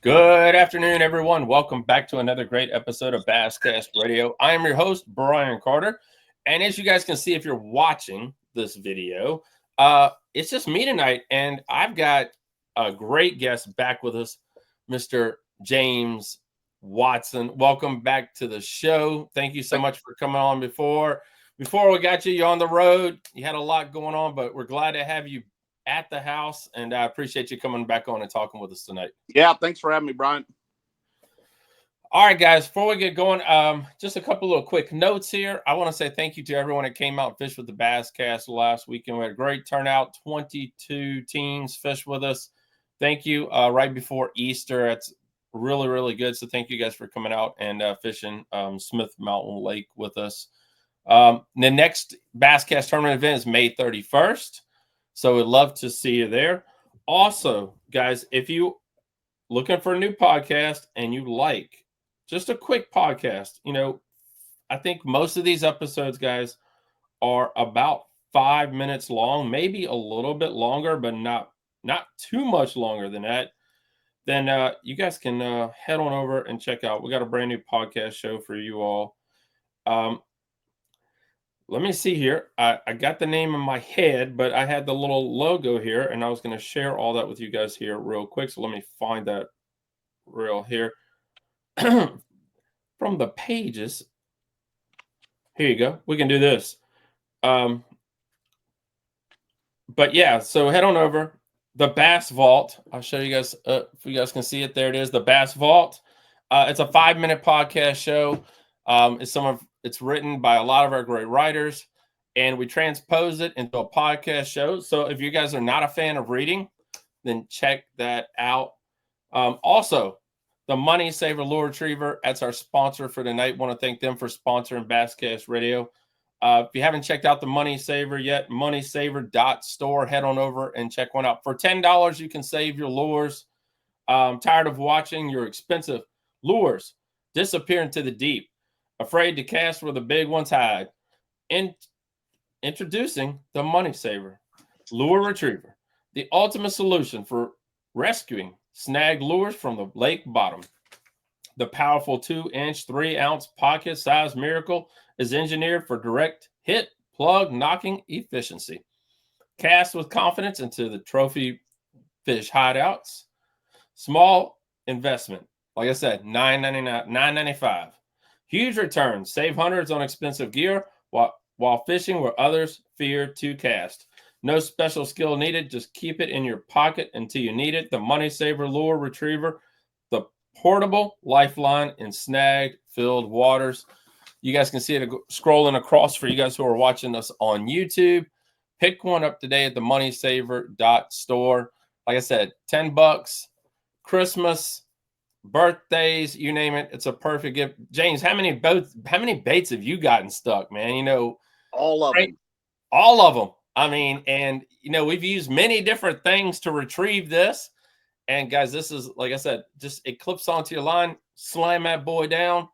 Good afternoon, everyone. Welcome back to another great episode of Basscast Radio. I am your host, Brian Carter. And as you guys can see, if you're watching this video, it's just me tonight. And I've got a great guest back with us, Mr. James Watson. Welcome back to the show. Thank you so much for coming on before we got you. You're on the road. You had a lot going on, but we're glad to have you at the house, and I appreciate you coming back on and talking with us tonight. Yeah, thanks for having me, Brian. All right, guys, before we get going, just a couple of quick notes here. I want to say thank you to everyone that came out and fished with the Basscast last weekend. We had a great turnout, 22 teams fished with us. Thank you. Right before Easter, it's really, really good. So thank you guys for coming out and fishing Smith Mountain Lake with us. The next Basscast tournament event is May 31st. So we'd love to see you there. Also, guys, if you looking for a new podcast and you like just a quick podcast, I think most of these episodes, guys, are about 5 minutes long, maybe a little bit longer, but not too much longer than that. Then you guys can head on over and check out. We got a brand new podcast show for you all. Let me see here. I got the name in my head, but I had the little logo here, and I was going to share all that with you guys here real quick. So let me find that real here from the pages. Here you go. We can do this. But yeah, so head on over. The Bass Vault. I'll show you guys if you guys can see it. There it is, the Bass Vault. It's a 5-minute podcast show. It's written by a lot of our great writers, and we transpose it into a podcast show. So if you guys are not a fan of reading, then check that out. Also, the Money Saver Lure Retriever, that's our sponsor for tonight. Want to thank them for sponsoring Basscast Radio. If you haven't checked out the Money Saver yet, moneysaver.store, head on over and check one out. For $10, you can save your lures. Tired of watching your expensive lures disappear into the deep? Afraid to cast where the big ones hide? Introducing the Money Saver Lure Retriever, the ultimate solution for rescuing snagged lures from the lake bottom. The powerful 2-inch, 3-ounce pocket-sized miracle is engineered for direct hit, plug, knocking efficiency. Cast with confidence into the trophy fish hideouts. Small investment, like I said, $9.95. Huge returns. Save hundreds on expensive gear while fishing where others fear to cast. No special skill needed. Just keep it in your pocket until you need it. The Money Saver Lure Retriever, the portable lifeline in snag-filled waters. You guys can see it scrolling across for you guys who are watching us on YouTube. Pick one up today at the moneysaver.store. Like I said, $10, Christmas, birthdays, you name it, it's a perfect gift. James, how many baits have you gotten stuck, man? All of them. All of them. I mean, and we've used many different things to retrieve this. And guys, this is, like I said, just it clips onto your line, slam that boy down,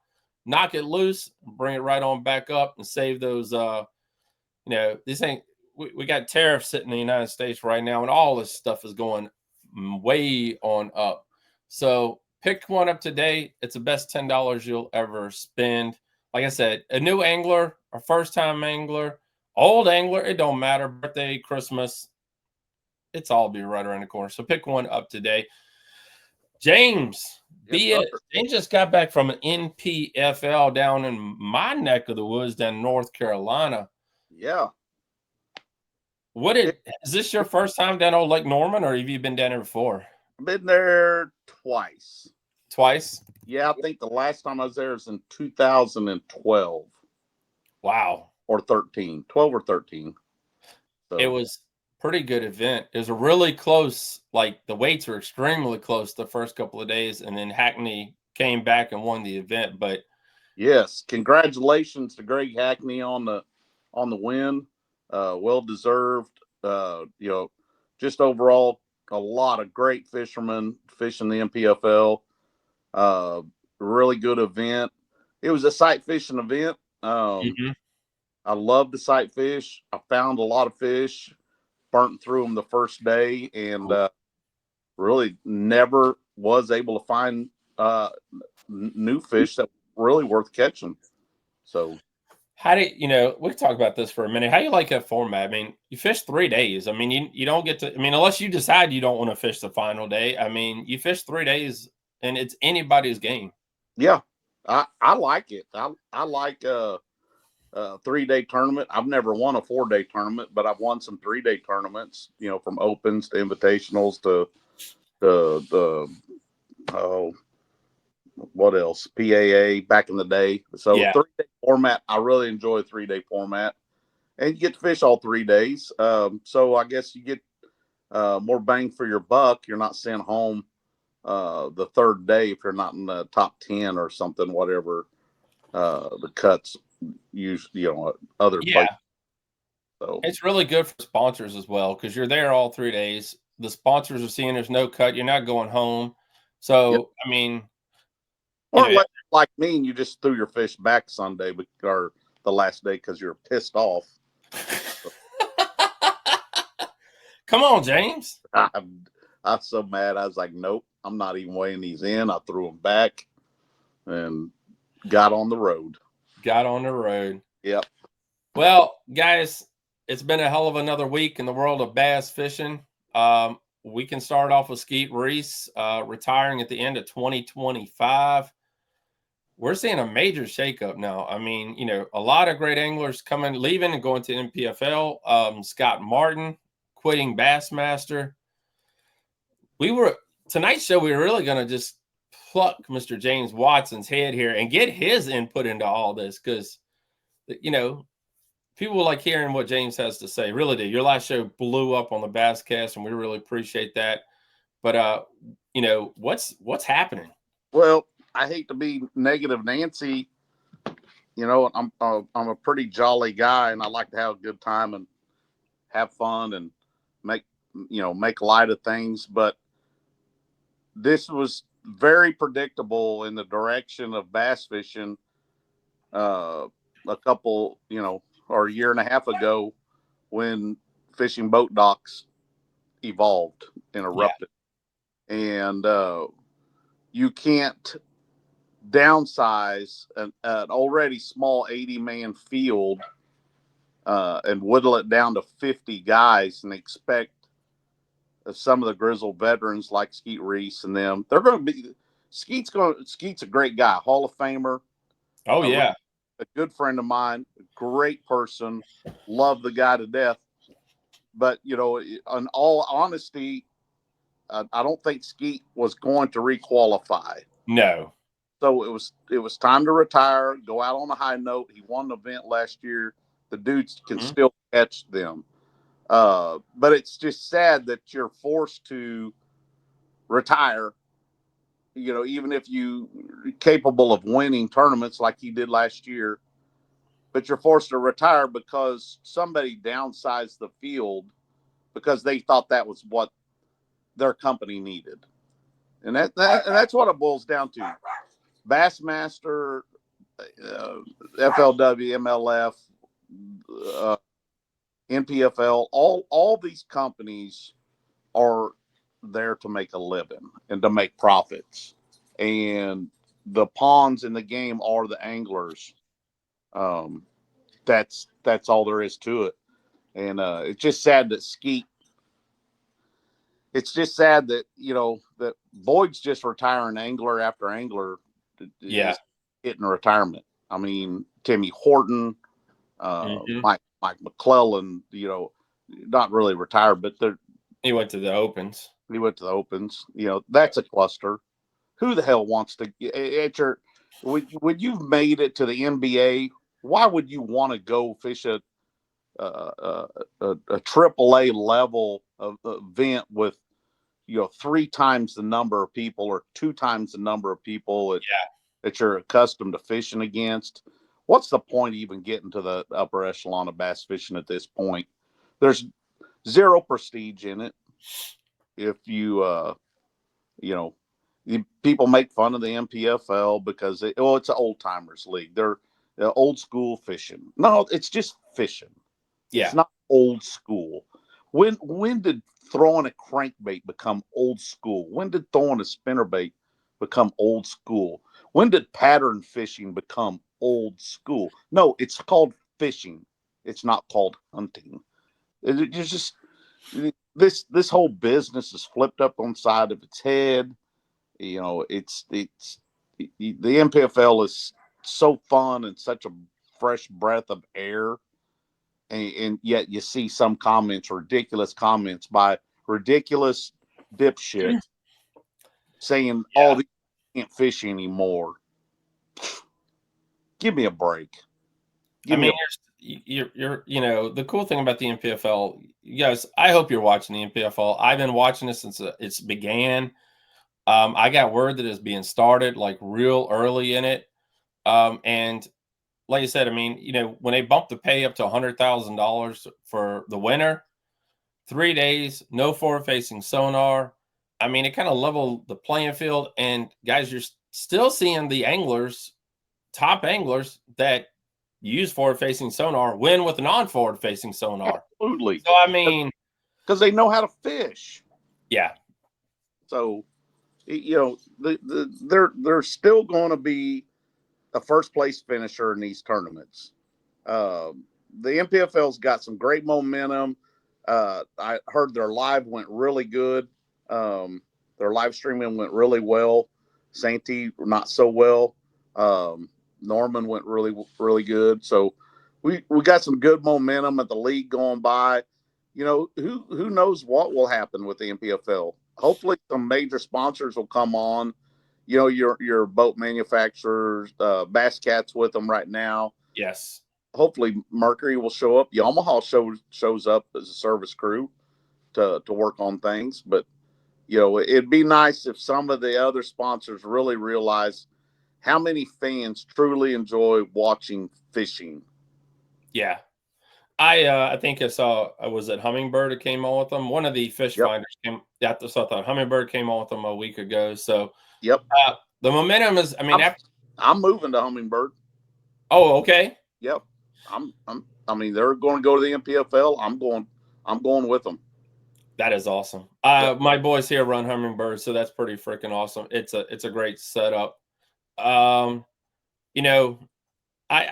knock it loose, bring it right on back up, and save those. This ain't. We got tariffs sitting in the United States right now, and all this stuff is going way on up. So pick one up today. It's the best $10 you'll ever spend. Like I said, a new angler, a first-time angler, old angler, it don't matter. Birthday, Christmas, it's all be right around the corner. So pick one up today. James, James just got back from an NPFL down in my neck of the woods down in North Carolina. Yeah. Is this your first time down old Lake Norman, or have you been down there before? I've been there twice. Twice? Yeah, I think the last time I was there was in 2012. Wow. Or 13. 12 or 13. So. It was a pretty good event. It was a really close, like the weights were extremely close the first couple of days, and then Hackney came back and won the event. But yes, congratulations to Greg Hackney on the win. Well deserved. Just overall a lot of great fishermen fishing the NPFL. Really good event. It was a sight fishing event. I love to sight fish. I found a lot of fish, burnt through them the first day, and really never was able to find new fish that were really worth catching. So, How do we can talk about this for a minute. How do you like that format? I mean, you fish 3 days. I mean, you don't get to, I mean, unless you decide you don't want to fish the final day. I mean, you fish 3 days and it's anybody's game. yeah, I like it. I like a 3-day tournament. I've never won a 4-day tournament, but I've won some 3-day tournaments, from opens to invitationals to the oh, what else? PAA back in the day. So Yeah. 3-day format, I really enjoy a 3-day format, and you get to fish all 3 days. So I guess you get more bang for your buck. You're not sent home the third day if you're not in the top 10 or something, whatever the cuts usually, other Yeah. places. So It's really good for sponsors as well because you're there all 3 days. The sponsors are seeing there's no cut. You're not going home. yeah. So, I mean, Or like me, and you just threw your fish back Sunday or the last day because you're pissed off. come on, James. I'm so mad. I was like, nope, I'm not even weighing these in. I threw them back and got on the road. Got on the road. Yep. Well, guys, it's been a hell of another week in the world of bass fishing. We can start off with Skeet Reese retiring at the end of 2025. We're seeing a major shakeup now. I mean, a lot of great anglers leaving and going to NPFL. Scott Martin quitting Bassmaster. Tonight's show, we were really going to just pluck Mr. James Watson's head here and get his input into all this because, people like hearing what James has to say. Really do. Your last show blew up on the Basscast, and we really appreciate that. But what's happening? Well, I hate to be negative, Nancy. I'm a pretty jolly guy, and I like to have a good time and have fun and make light of things. But this was very predictable in the direction of bass fishing. A couple, or a year and a half ago, when fishing boat docks evolved and Yeah. erupted, and you can't downsize an already small 80-man field and whittle it down to 50 guys and expect some of the grizzled veterans like Skeet Reese and them. They're going to be Skeet's a great guy, Hall of Famer. Oh yeah. A good friend of mine, great person, love the guy to death. But in all honesty, I don't think Skeet was going to requalify. No. So it was time to retire, go out on a high note. He won an event last year. The dudes can still catch them. But it's just sad that you're forced to retire, even if you capable of winning tournaments like he did last year, but you're forced to retire because somebody downsized the field because they thought that was what their company needed. And that's what it boils down to. Bassmaster, FLW, MLF, NPFL, all these companies are there to make a living and to make profits. And the pawns in the game are the anglers. That's all there is to it. And it's just sad that Skeet. It's just sad that that Boyd's just retiring angler after angler. Yeah. Hitting retirement. I mean, Timmy Horton, Mike McClellan. Not really retired, but He went to the opens. he went to the opens. That's a cluster. Who the hell wants to at your when you've made it to the NBA? Why would you want to go fish a AAA level of event with 3 times the number of people or 2 times the number of people that you're accustomed to fishing against? What's the point of even getting to the upper echelon of bass fishing at this point? There's zero prestige in it. If people make fun of the MPFL because it's an old timers league. old school fishing. No, it's just fishing. It's Yeah. not old school. When did throwing a crankbait become old school? When did throwing a spinnerbait become old school? When did pattern fishing become old school? No, it's called fishing. It's not called hunting. It's just this whole business is flipped up on the side of its head. You know, it's the NPFL is so fun and such a fresh breath of air, and yet you see some comments, ridiculous comments by ridiculous dipshits saying, "Oh, Yeah. they can't fish anymore." Give me a break. I Give me mean, a the cool thing about the NPFL, you guys, I hope you're watching the NPFL. I've been watching it since it's began. I got word that it's being started like real early in it. And like I said, I mean, when they bumped the pay up to $100,000 for the winner, 3 days, no forward facing sonar. I mean, it kind of leveled the playing field. And guys, you're still seeing the anglers, top anglers that use forward facing sonar win with non forward facing sonar. absolutely, So, I mean, because they know how to fish. yeah, So you know, they're still going to be a first place finisher in these tournaments. The NPFL's got some great momentum. I heard their live went really good. Um, their live streaming went really well. Santee not so well. Norman went really good. So we got some good momentum at the league going by. You know, who knows what will happen with the NPFL? Hopefully, some major sponsors will come on. You know, your boat manufacturers, Bass Cat's with them right now. yes. Hopefully Mercury will show up. Yamaha shows up as a service crew to work on things. But you know, it'd be nice if some of the other sponsors really realize how many fans truly enjoy watching fishing. Yeah. I think I saw was it Hummingbird that came on with them. One of the fish Yep, finders came. Yeah, I thought Hummingbird came on with them a week ago. So yep. the momentum is. I mean, I'm I'm moving to Hummingbird. oh, okay, Yep. I mean, they're going to go to the NPFL. I'm going with them. that is awesome. Yep. My boys here run Hummingbird, so that's pretty freaking awesome. It's a great setup. Um, you know, I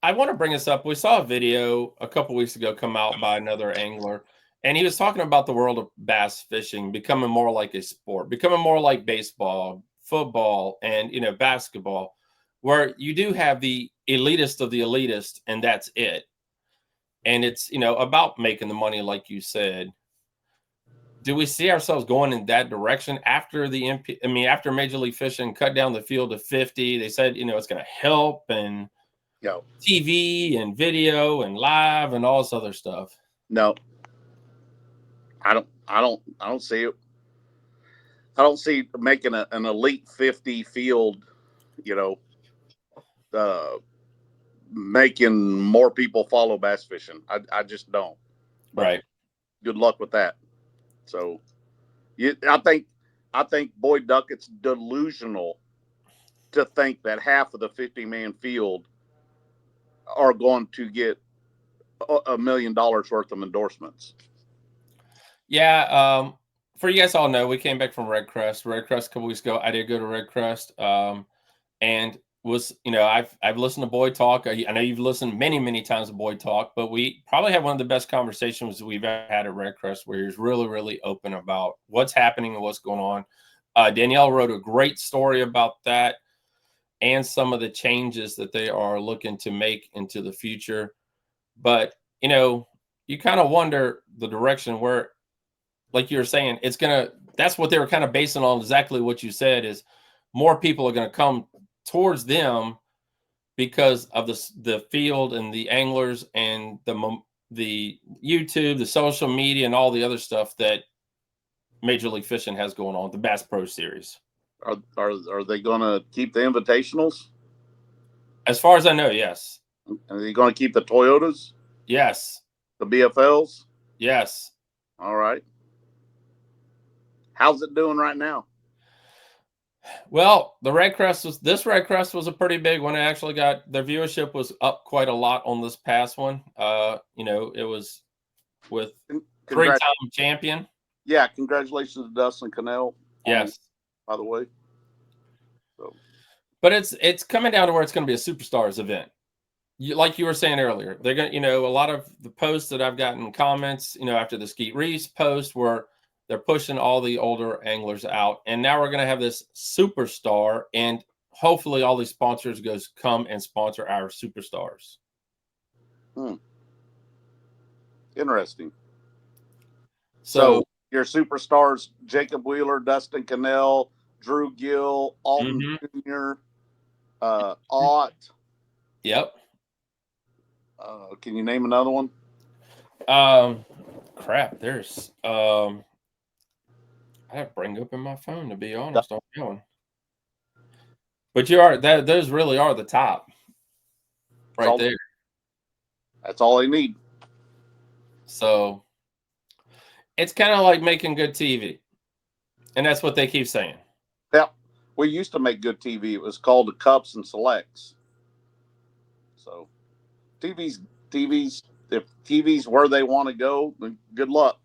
I want to bring this up. We saw a video a couple weeks ago come out by another angler, and he was talking about the world of bass fishing becoming more like a sport, becoming more like baseball, football, and basketball, where you do have the elitist of the elitist, and that's it. And it's about making the money, like you said. Do we see ourselves going in that direction after after Major League Fishing cut down the field to 50? They said it's going to help and No, TV and video and live and all this other stuff. no, I don't see it. I don't see making an elite 50 field. You know, uh, making more people follow bass fishing. I just don't. But Right. good luck with that. So, I think Boyd Duckett's delusional to think that half of the 50-man field are going to get $1 million worth of endorsements. Yeah. For you guys all know, we came back from Red Crest. Red Crest a couple weeks ago. I did go to Red Crest. And was I've listened to Boyd talk. I know you've listened many times to Boyd talk, but we probably had one of the best conversations we've ever had at Red Crest, where he's really open about what's happening and what's going on. Danielle wrote a great story about that and some of the changes that they are looking to make into the future. But you kind of wonder the direction where, like you were saying, that's what they were kind of basing on, exactly what you said, is more people are going to come towards them because of the field and the anglers and the YouTube, the social media, and all the other stuff that Major League Fishing has going on, the Bass Pro Series. Are they going to keep the invitationals? As far as I know, yes. Are they going to keep the Toyotas, Yes. the BFLs? Yes. All right. How's it doing right now? Well, this red crest was a pretty big one. It actually got their viewership was up quite a lot on this past one. It was with Congrats. three-time champion. Yeah, congratulations to Dustin Cannell. Yes. By the way. So, but it's coming down to where it's going to be a superstars event. Like you were saying earlier, they're going to, a lot of the posts that I've gotten comments, after the Skeet Reese post where they're pushing all the older anglers out. And now we're going to have this superstar, and hopefully all these sponsors come and sponsor our superstars. Interesting. So your superstars, Jacob Wheeler, Dustin Cannell, Drew Gill, Alton Jr., Ott. Yep. Can you name another one? Crap. There's I have to bring up in my phone, to be honest on that one. But those really are the top right there. That's all they need. So it's kind of like making good TV. And that's what they keep saying. Yeah. We used to make good TV. It was called the Cups and Selects. So if TV's where they want to go, then good luck.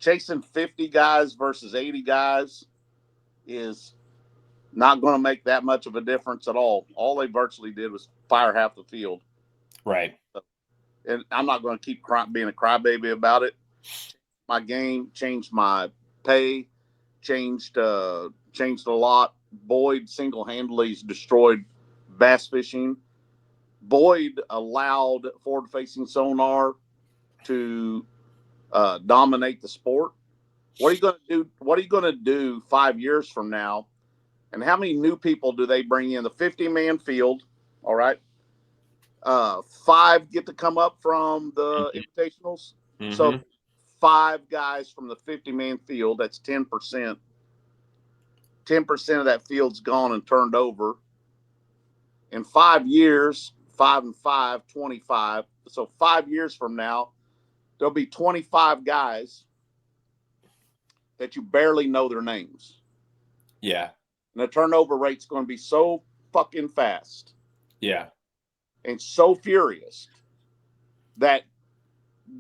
Chasing 50 guys versus 80 guys is not going to make that much of a difference at all. All they virtually did was fire half the field. Right. So, and I'm not going to keep being a crybaby about it. My game changed, my pay changed a lot. Boyd single-handedly destroyed bass fishing. Boyd allowed forward-facing sonar to dominate the sport. What are you going to do? What are you going to do 5 years from now? And how many new people do they bring in? The 50-man field, all right? 5 get to come up from the invitationals. Mm-hmm. So 5 guys from the 50-man field, that's 10%. 10% of that field's gone and turned over. In 5 years, 5 and 5, 25. So 5 years from now, there'll be 25 guys that you barely know their names. Yeah. And the turnover rate's going to be so fucking fast. Yeah. And so furious that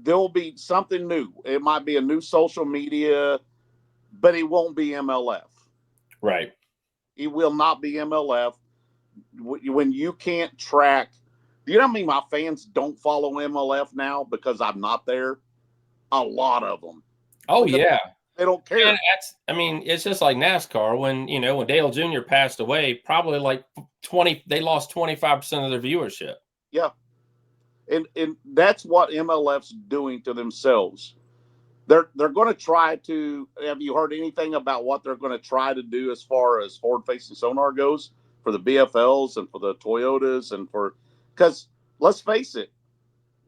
there'll be something new. It might be a new social media, but it won't be MLF. Right. It will not be MLF. When you can't track, do you know how many of my fans don't follow MLF now because I'm not there? A lot of them. Oh, yeah. They don't care. And it's just like NASCAR. When Dale Jr. passed away, probably like they lost 25% of their viewership. Yeah. And that's what MLF's doing to themselves. They're going to try to. Have you heard anything about what they're going to try to do as far as forward-facing sonar goes for the BFLs and for the Toyotas and because let's face it,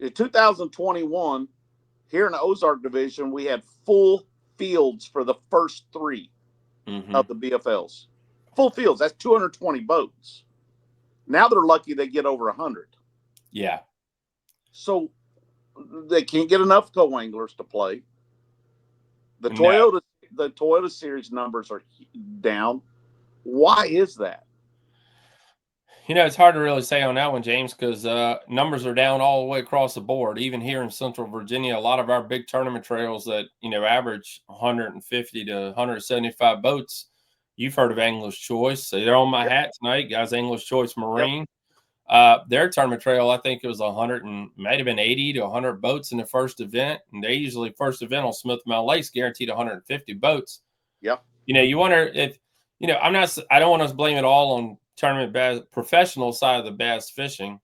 in 2021 here in the Ozark division we had full fields for the first 3 of the BFLs. Full fields. That's 220 boats. Now they're lucky they get over 100. Yeah. So they can't get enough co-anglers to play. The Toyota series numbers are down. Why is that? It's hard to really say on that one, James, because numbers are down all the way across the board. Even here in Central Virginia, a lot of our big tournament trails that average 150 to 175 boats. You've heard of Angler's Choice. So they're on my hat tonight, guys. Angler's Choice Marine. Their tournament trail, I think it was 100 and might have been 80 to 100 boats in the first event, and they usually first event on Smith Mountain Lakes guaranteed 150 boats. Yep. You wonder if I don't want to blame it all on tournament bass professional side of the bass fishing,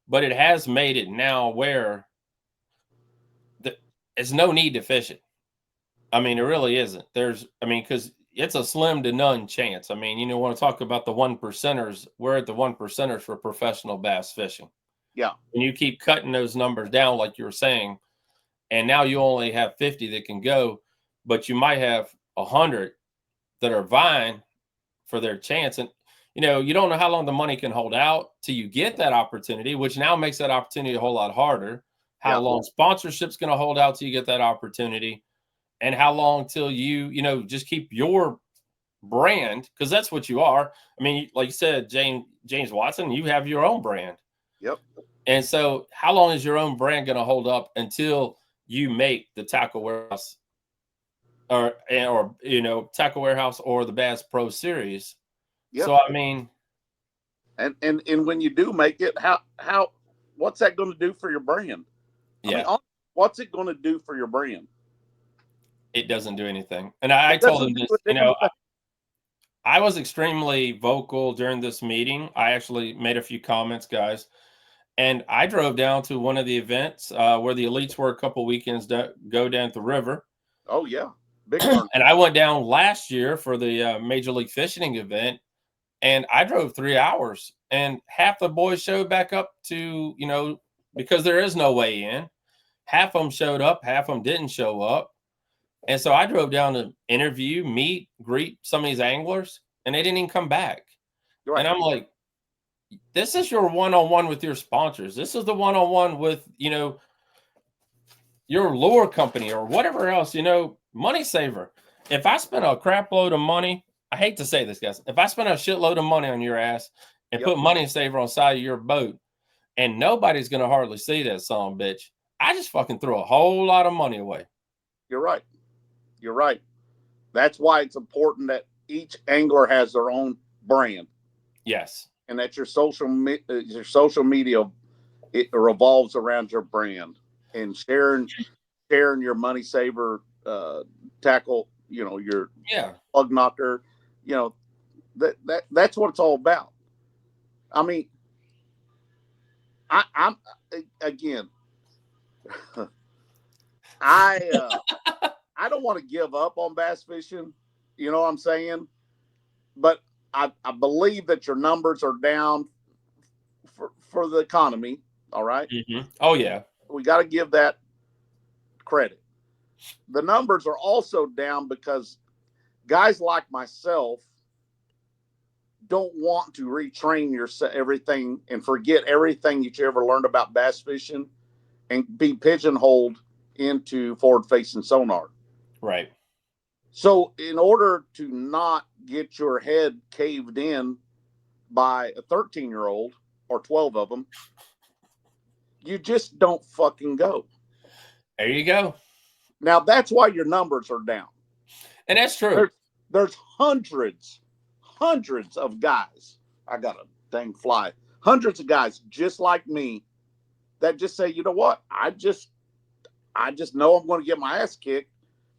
but it has made it now where there's no need to fish it. It really isn't. Because it's a slim to none chance. Want to talk about the 1%ers? We're at the 1%ers for professional bass fishing. Yeah. When you keep cutting those numbers down, like you were saying, and now you only have 50 that can go, but you might have 100 that are vying for their chance. And, you don't know how long the money can hold out till you get that opportunity, which now makes that opportunity a whole lot harder. How long sponsorship's going to hold out till you get that opportunity, and how long till you just keep your brand, because that's what you are. I mean, like you said, James Watson, you have your own brand. Yep. And so how long is your own brand going to hold up until you make the Tackle Warehouse or Tackle Warehouse or the Bass Pro Series? Yep. So, I mean, and when you do make it, what's that going to do for your brand? yeah. I mean, what's it going to do for your brand? It doesn't do anything. And I told him this, I was extremely vocal during this meeting. I actually made a few comments, guys. And I drove down to one of the events where the elites were a couple weekends go down at the river. Oh, yeah. Big turn. And I went down last year for the Major League Fishing event. And I drove 3 hours. And half the boys showed back up to, because there is no way in. Half of them showed up. Half of them didn't show up. And so I drove down to interview, meet, greet some of these anglers, and they didn't even come back. Right. And I'm like, this is your one-on-one with your sponsors. This is the one-on-one with, your lure company or whatever else, money saver. If I spend a crap load of money, I hate to say this, guys, if I spend a shitload of money on your ass and put money saver on the side of your boat and nobody's going to hardly see that son of a bitch, I just fucking threw a whole lot of money away. You're right. You're right. That's why it's important that each angler has their own brand. Yes. And that your social media, it revolves around your brand and sharing your money saver tackle, your plug knocker, that's what it's all about. I mean, I'm again, I don't want to give up on bass fishing. You know what I'm saying? But I believe that your numbers are down for the economy. All right. Mm-hmm. Oh, yeah. We got to give that credit. The numbers are also down because guys like myself don't want to retrain everything and forget everything that you ever learned about bass fishing and be pigeonholed into forward-facing sonar. Right. So in order to not get your head caved in by a 13-year-old or 12 of them, you just don't fucking go. There you go. Now, that's why your numbers are down. And that's true. There's hundreds of guys. I got a dang fly. Hundreds of guys just like me that just say, you know what? I just know I'm going to get my ass kicked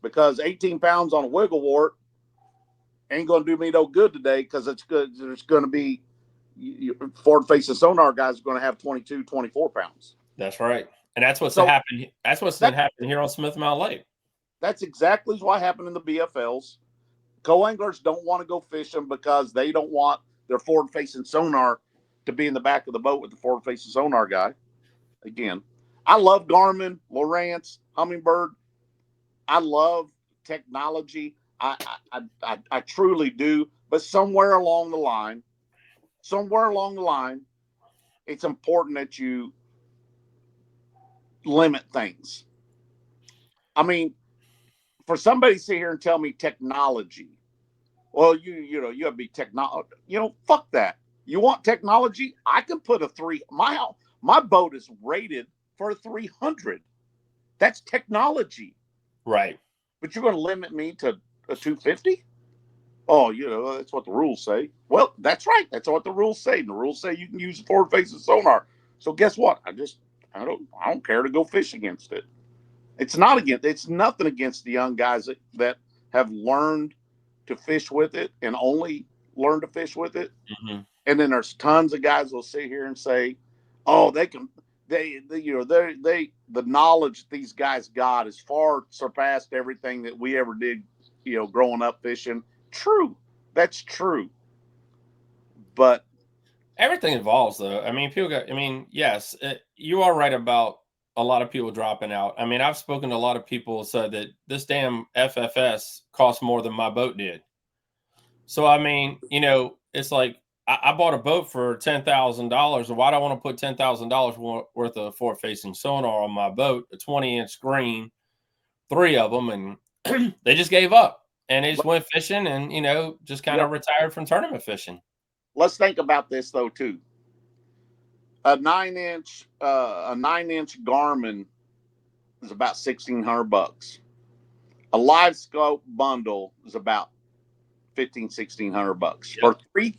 because 18 pounds on a wiggle wart ain't going to do me no good today because it's good. There's going to be forward-facing sonar guys are going to have 22, 24 pounds. That's right. And that's what's happened. That's what's happened here on Smith Mountain Lake. That's exactly what happened in the BFLs. Co-anglers don't want to go fishing because they don't want their forward-facing sonar to be in the back of the boat with the forward-facing sonar guy. Again, I love Garmin, Lowrance, Humminbird. I love technology. I truly do. But somewhere along the line, it's important that you limit things. I mean, for somebody to sit here and tell me technology, well, you have to be technology. Fuck that. You want technology? I can put a 3. My boat is rated for a 300. That's technology. Right. But you're going to limit me to a 250? Oh, that's what the rules say. Well, that's right. That's what the rules say. And the rules say you can use a forward-facing sonar. So guess what? I don't care to go fish against it. It's nothing against the young guys that have learned to fish with it and only learn to fish with it. Mm-hmm. And then there's tons of guys will sit here and say, oh, the knowledge these guys got is far surpassed everything that we ever did, growing up fishing. True. That's true. But everything evolves, though. I mean, yes, you are right about a lot of people dropping out. I mean, I've spoken to a lot of people who said that this damn FFS cost more than my boat did. So, I mean, it's like I bought a boat for $10,000. So why do I want to put $10,000 worth of forward-facing sonar on my boat, a 20-inch screen, 3 of them, and they just gave up. And he just went fishing and, just kind of retired from tournament fishing. Let's think about this though too. A 9-inch Garmin is about $1,600. A live scope bundle is about $1,500-$1,600. Yep.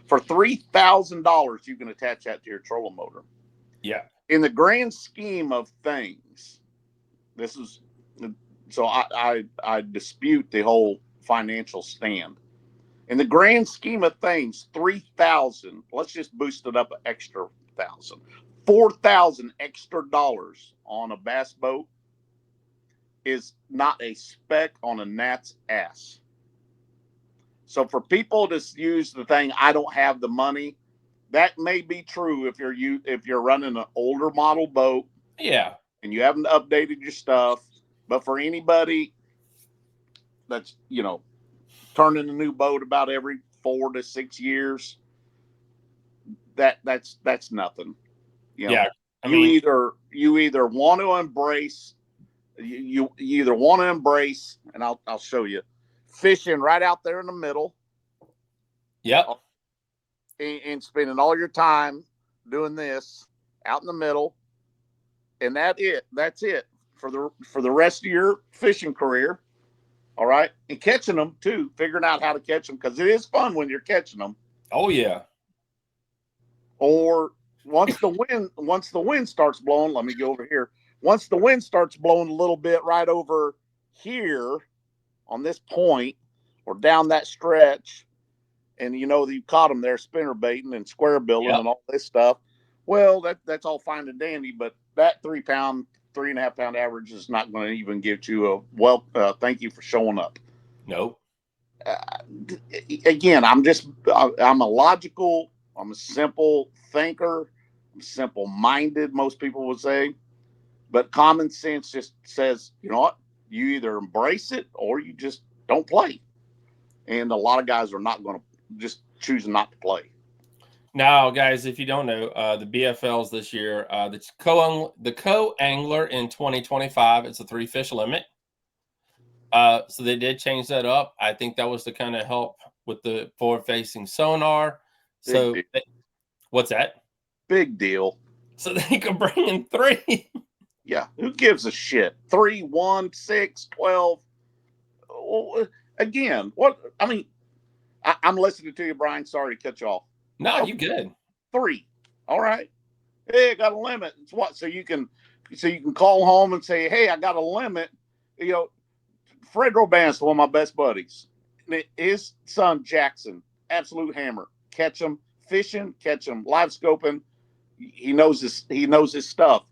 For $3,000, you can attach that to your trolling motor. Yeah. In the grand scheme of things, this is so I dispute the whole financial stand. In the grand scheme of things, 3,000. Let's just boost it up an extra 1,000, 4,000 extra dollars on a bass boat is not a speck on a gnat's ass. So for people to use the thing, I don't have the money. That may be true if you're running an older model boat. Yeah. And you haven't updated your stuff. But for anybody that's, turning a new boat about every 4 to 6 years, that's nothing. Yeah. You either want to embrace you either want to embrace, and I'll show you, fishing right out there in the middle. Yep. And spending all your time doing this out in the middle, and that's it for the rest of your fishing career. All right, and catching them too, figuring out how to catch them, because it is fun when you're catching them. Oh yeah. Or once the wind starts blowing, let me go over here. Once the wind starts blowing a little bit right over here on this point or down that stretch, and you caught them there spinner baiting and square billing and all this stuff. Well, that's all fine and dandy, but that 3-pound, 3.5-pound average is not going to even get you a thank you for showing up. Nope. Again, I'm a simple thinker, I'm simple minded, most people would say, but common sense just says, you know what, you either embrace it or you just don't play. And a lot of guys are not going to just choosing not to play. Now, guys, if you don't know, the BFLs this year, the co-angler in 2025, it's a 3 fish limit. So they did change that up. I think that was to kind of help with the forward-facing sonar. What's that? Big deal. So they could bring in 3. Yeah, who gives a shit? 3, 1, 6, 12. Again, what? I mean, I'm listening to you, Brian. Sorry to cut you off. No, you good. 3. All right. Hey, I got a limit. It's what? So you can call home and say, hey, I got a limit. Fred Roban's one of my best buddies. His son Jackson, absolute hammer. Catch him fishing, catch him live scoping. He knows his stuff.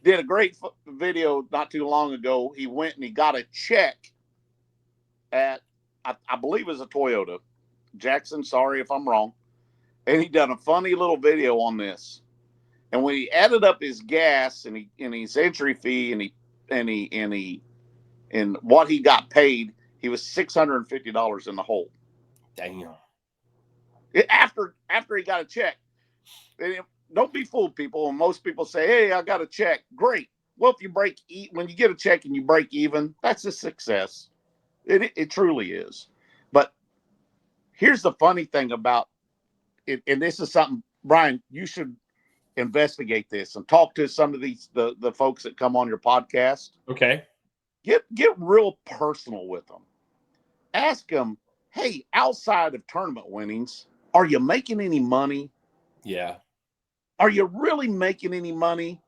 Did a great video not too long ago. He went and he got a check at I believe it was a Toyota. Jackson, sorry if I'm wrong. And he done a funny little video on this. And when he added up his gas and his entry fee and what he got paid, he was $650 in the hole. Damn. After he got a check. Don't be fooled, people. When most people say, hey, I got a check. Great. Well, if when you get a check and you break even, that's a success. It truly is. But here's the funny thing about it, and this is something, Brian, you should investigate this and talk to some of the folks that come on your podcast. Okay. Get real personal with them. Ask them, hey, outside of tournament winnings, are you making any money? Yeah. Are you really making any money?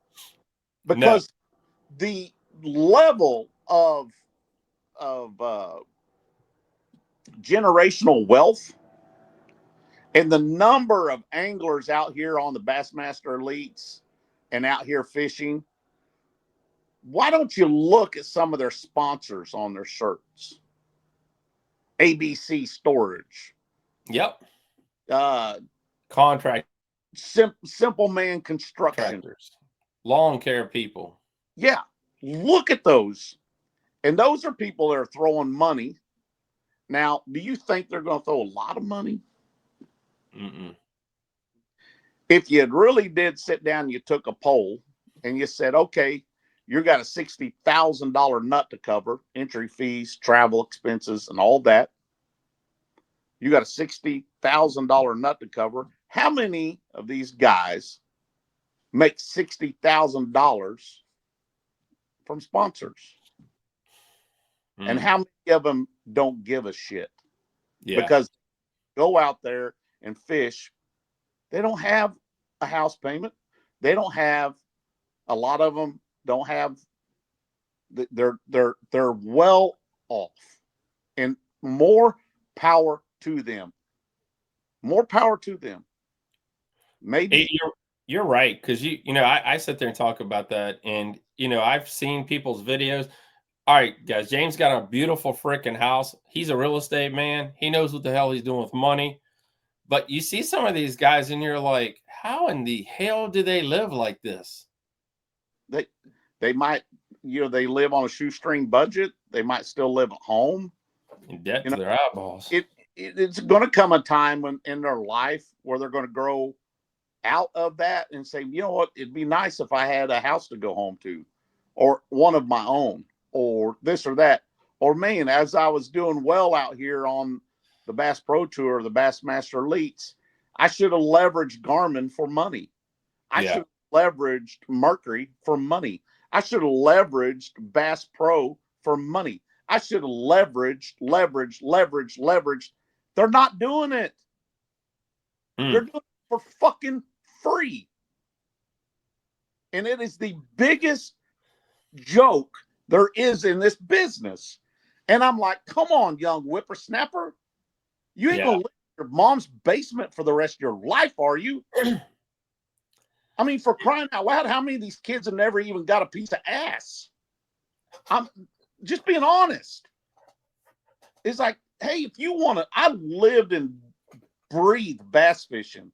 Because the level of generational wealth and the number of anglers out here on the Bassmaster Elites and out here fishing, why don't you look at some of their sponsors on their shirts? ABC Storage. Yep. Contract. Simple Man Construction. Lawn care people. Yeah. Look at those. And those are people that are throwing money. Now, do you think they're going to throw a lot of money? Mm-mm. If you really did sit down and you took a poll and you said, okay, You got a $60,000 nut to cover, entry fees, travel expenses, and all that. You got a $60,000 nut to cover. How many of these guys make $60,000 from sponsors? And how many of them don't give a shit? Yeah. Because go out there and fish. They don't have a house payment. They don't have, a lot of them don't have, they're well off, and more power to them. More power to them. Maybe you're right, because I sit there and talk about that, and I've seen people's videos. All right, guys, James got a beautiful freaking house. He's a real estate man. He knows what the hell he's doing with money. But you see some of these guys, and you're like, how in the hell do they live like this? They might, they live on a shoestring budget. They might still live at home. In debt to their eyeballs. It's going to come a time when in their life where they're going to grow out of that and say, you know what, it'd be nice if I had a house to go home to, or one of my own, or this or that. Or man, as I was doing well out here on the Bass Pro Tour, the Bassmaster Elites, I should have leveraged Garmin for money. I should have leveraged Mercury for money. I should have leveraged Bass Pro for money. I should have leveraged. They're not doing it. They're doing it for fucking free. And it is the biggest joke there is in this business. And I'm like, come on, young whippersnapper. You ain't going to live in your mom's basement for the rest of your life, are you? I mean, for crying out loud, how many of these kids have never even got a piece of ass? I'm just being honest. It's like, hey, if you want to, I lived and breathed bass fishing.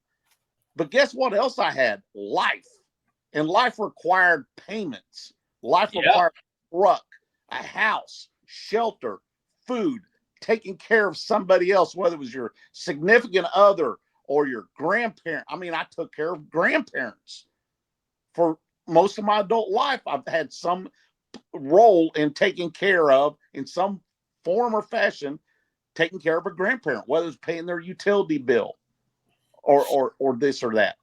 But guess what else I had? Life. And life required payments. Life required a truck, a house, shelter, food, taking care of somebody else, whether it was your significant other or your grandparent. I mean, I took care of grandparents for most of my adult life. I've had some role in taking care of, in some form or fashion, taking care of a grandparent, whether it's paying their utility bill or this or that.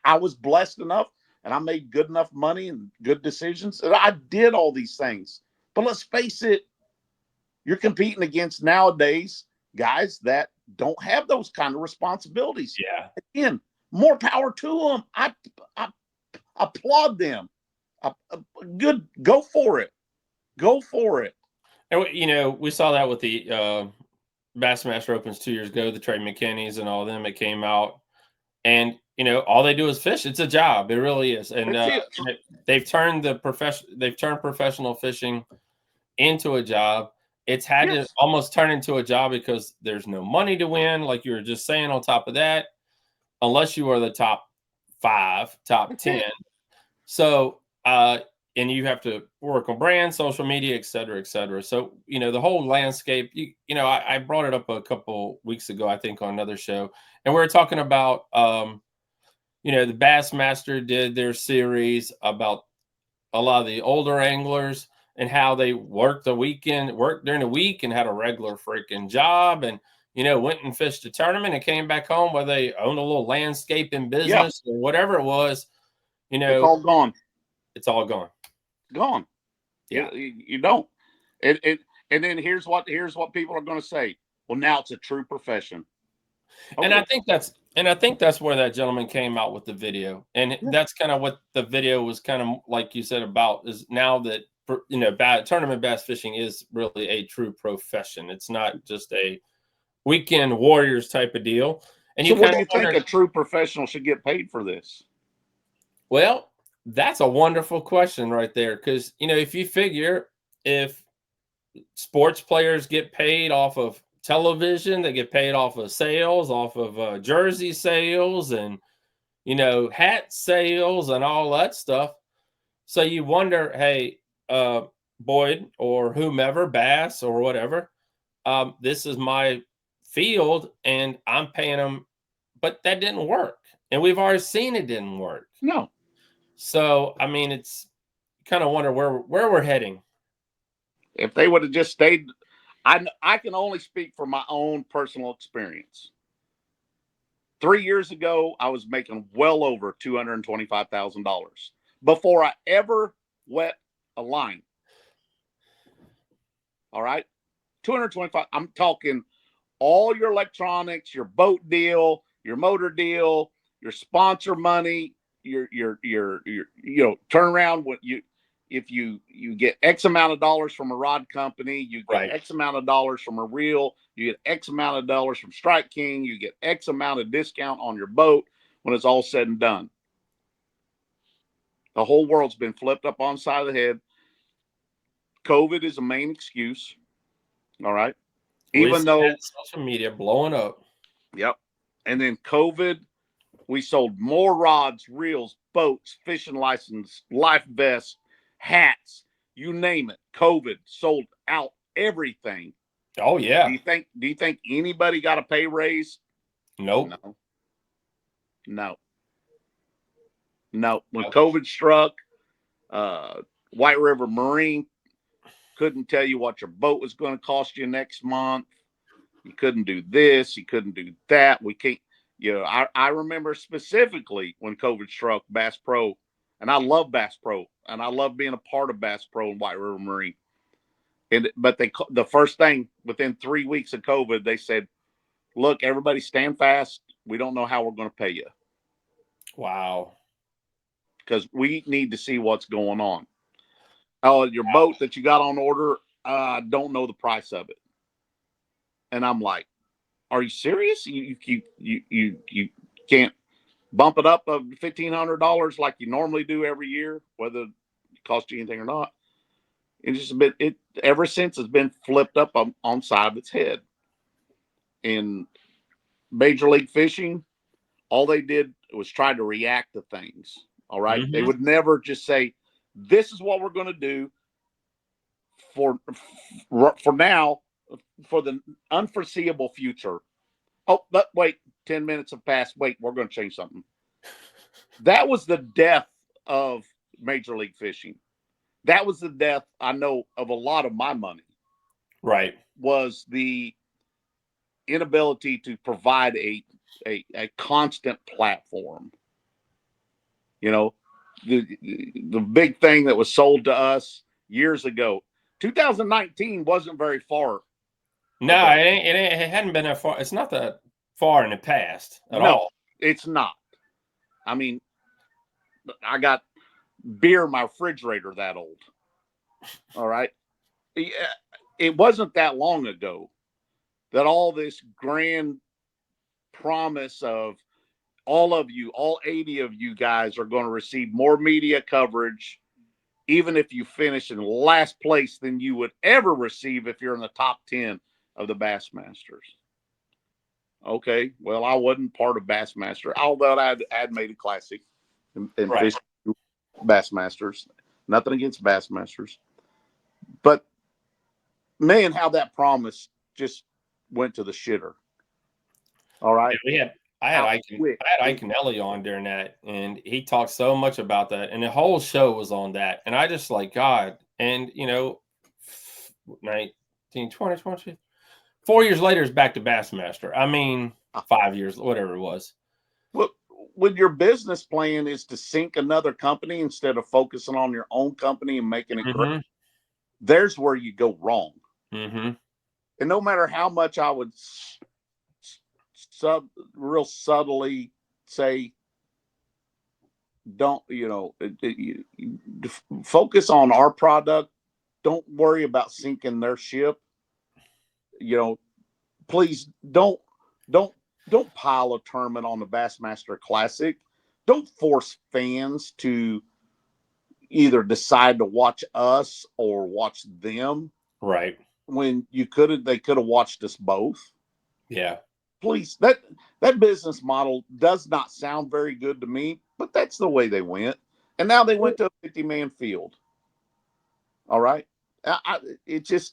I was blessed enough, and I made good enough money and good decisions, and I did all these things. But let's face it, you're competing against nowadays guys that don't have those kind of responsibilities. Yeah. Again, more power to them. I applaud them. Good. Go for it. Go for it. And we saw that with the Bassmaster Opens 2 years ago, the Trey McKinney's and all of them. It came out, and all they do is fish. It's a job. It really is. And they've turned professional fishing into a job. It's had to almost turn into a job because there's no money to win, like you were just saying. On top of that, unless you are the top 5, top 10. So, and you have to work on brand, social media, et cetera, et cetera. So, the whole landscape, I brought it up a couple weeks ago, I think, on another show. And we were talking about, the Bassmaster did their series about a lot of the older anglers and how they worked during the week and had a regular freaking job, and, went and fished a tournament and came back home where they owned a little landscaping business or whatever it was. It's all gone. It's all gone. Gone. Yeah. You don't. And then here's what people are going to say. Well, now it's a true profession. Okay. And I think that's where that gentleman came out with the video. And that's kind of what the video was kind of, like you said, about, is now that, tournament bass fishing is really a true profession. It's not just a weekend warriors type of deal. And so what do you think a true professional should get paid for this? Well, that's a wonderful question right there. Because, if you figure, if sports players get paid off of television, they get paid off of sales, off of jersey sales, and, hat sales and all that stuff. So you wonder, hey, Boyd or whomever, Bass or whatever, this is my field and I'm paying them, but that didn't work. And we've already seen it didn't work. No. So, I mean, it's kind of wonder where we're heading. If they would have just stayed, I can only speak from my own personal experience. 3 years ago, I was making well over $225,000 before I ever wet a line. All right, 225. I'm talking all your electronics, your boat deal, your motor deal, your sponsor money, your turn around when you if you get X amount of dollars from a rod company, you get Right. X amount of dollars from a reel, you get X amount of dollars from Strike King, you get X amount of discount on your boat when it's all said and done. The whole world's been flipped up on the side of the head. COVID is a main excuse. All right. We Even see though, that social media blowing up. yep. And then COVID, we sold more rods, reels, boats, fishing license, life vests, hats, you name it. COVID sold out everything. Oh Do yeah. you think anybody got a pay raise? Nope. No. No. No. When Nope. COVID struck, White River Marine couldn't tell you what your boat was going to cost you next month. You couldn't do this. You couldn't do that. We can't. I remember specifically when COVID struck Bass Pro, and I love Bass Pro, and I love being a part of Bass Pro and White River Marine. But the first thing within 3 weeks of COVID, they said, "Look, everybody, stand fast. We don't know how we're going to pay you Wow. because we need to see what's going on. Oh, your boat that you got on order, don't know the price of it." And I'm like, "Are you serious? You can't bump it up of $1,500 like you normally do every year, whether it costs you anything or not." It's just it ever since it's been flipped up on side of its head. In Major League Fishing, all they did was try to react to things. All right. They would never just say, "This is what we're going to do for now, for the unforeseeable future." Oh, but wait, 10 minutes have passed. Wait, we're going to change something. That was the death of Major League Fishing. That was the death, I know, of a lot of my money. Right. Was the inability to provide a constant platform. The big thing that was sold to us years ago, 2019 wasn't very far. No, ago. it hadn't been that far. It's not that far in the past at No, all. it's not. I mean, I got beer in my refrigerator that old. All right. It wasn't that long ago that all this grand promise of all 80 of you guys are going to receive more media coverage, even if you finish in last place than you would ever receive if you're in the top 10 of the Bassmasters. Okay, well, I wasn't part of Bassmaster, although I'd made a classic and Right. fished Bassmasters. Nothing against Bassmasters. But man, how that promise just went to the shitter. All right. Yeah, I had Ike Nelly on during that, and he talked so much about that, and the whole show was on that. And I just like God, and 19, 20, 20, 4 years later is back to Bassmaster. I mean, 5 years, whatever it was. Well, when your business plan is to sink another company instead of focusing on your own company and making it great, there's where you go wrong. And no matter how much I would real subtly say, don't, focus on our product. Don't worry about sinking their ship. Please don't pile a tournament on the Bassmaster Classic. Don't force fans to either decide to watch us or watch them. Right. When they could have watched us both. Yeah. Please, that business model does not sound very good to me, but that's the way they went. And now they went to a 50-man field. All right. It's